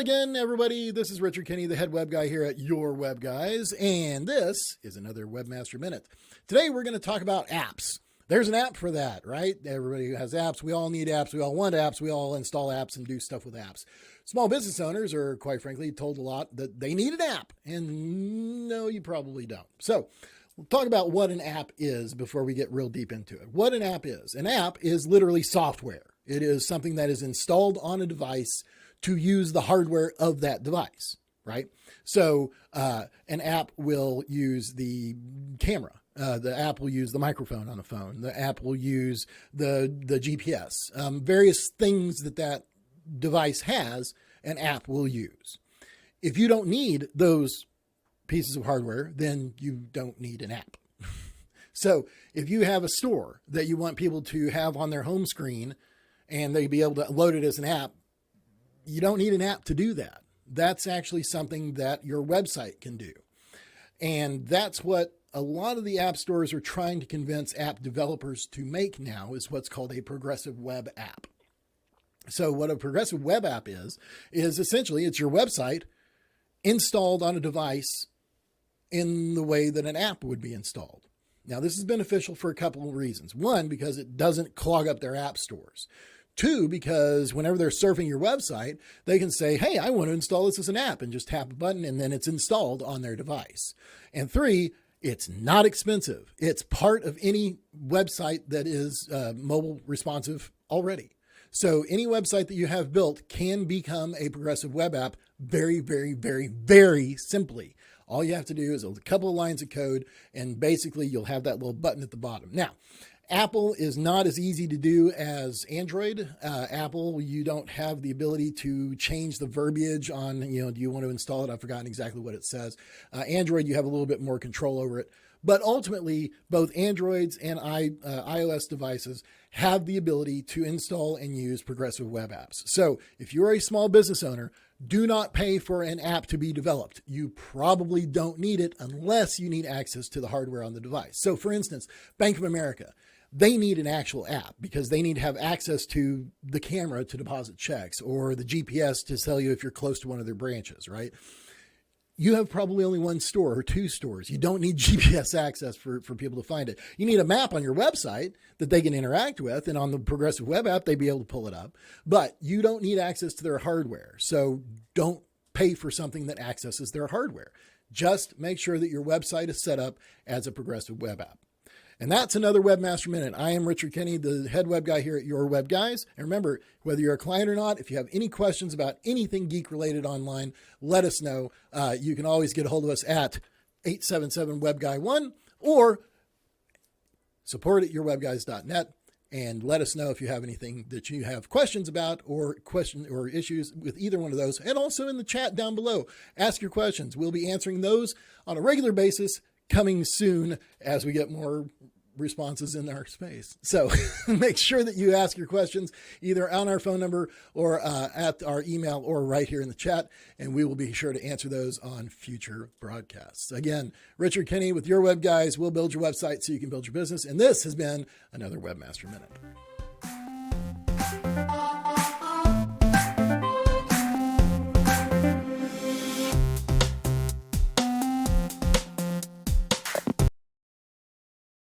again, everybody. This is Richard Kinney, the head web guy here at Your Web Guys, and this is another Webmaster Minute. Today, we're going to talk about apps. There's an app for that, right? Everybody has apps. We all need apps. We all want apps. We all install apps and do stuff with apps. Small business owners are, quite frankly, told a lot that they need an app, and no, you probably don't. So we'll talk about what an app is before we get real deep into it. What an app is. An app is literally software. It is something that is installed on a device to use the hardware of that device, right? So an app will use the camera. The app will use the microphone on the phone. The app will use the GPS. Various things that device has, an app will use. If you don't need those pieces of hardware, then you don't need an app. So if you have a store that you want people to have on their home screen and they be able to load it as an app, you don't need an app to do that. That's actually something that your website can do. And that's what a lot of the app stores are trying to convince app developers to make now, is what's called a progressive web app. So what a progressive web app is essentially it's your website installed on a device in the way that an app would be installed. Now, this is beneficial for a couple of reasons. One, because it doesn't clog up their app stores. Two, because whenever they're surfing your website, they can say, hey, I want to install this as an app, and just tap a button and then it's installed on their device. And three, it's not expensive. It's part of any website that is mobile responsive already. So any website that you have built can become a progressive web app very, very, very, very simply. All you have to do is a couple of lines of code, and basically you'll have that little button at the bottom. Now, Apple is not as easy to do as Android. Apple, you don't have the ability to change the verbiage on, do you want to install it? I've forgotten exactly what it says. Android, you have a little bit more control over it. But ultimately, both Androids and iOS devices have the ability to install and use progressive web apps. So if you're a small business owner, do not pay for an app to be developed. You probably don't need it unless you need access to the hardware on the device. So for instance, Bank of America, they need an actual app because they need to have access to the camera to deposit checks, or the GPS to tell you if you're close to one of their branches, right? You have probably only one store or two stores. You don't need GPS access for people to find it. You need a map on your website that they can interact with, and on the progressive web app, they'd be able to pull it up. But you don't need access to their hardware. So don't pay for something that accesses their hardware. Just make sure that your website is set up as a progressive web app. And that's another Webmaster Minute. I am Richard Kinney, the head web guy here at Your Web Guys. And remember, whether you're a client or not, if you have any questions about anything geek-related online, let us know. You can always get a hold of us at 877-WebGuy1 or support@yourwebguys.net. And let us know if you have anything that you have questions about, or issues with either one of those. And also in the chat down below, ask your questions. We'll be answering those on a regular basis, coming soon as we get more responses in our space. So make sure that you ask your questions either on our phone number or at our email or right here in the chat, and we will be sure to answer those on future broadcasts. Again, Richard Kinney with Your Web Guys. We'll build your website so you can build your business. And this has been another Webmaster Minute.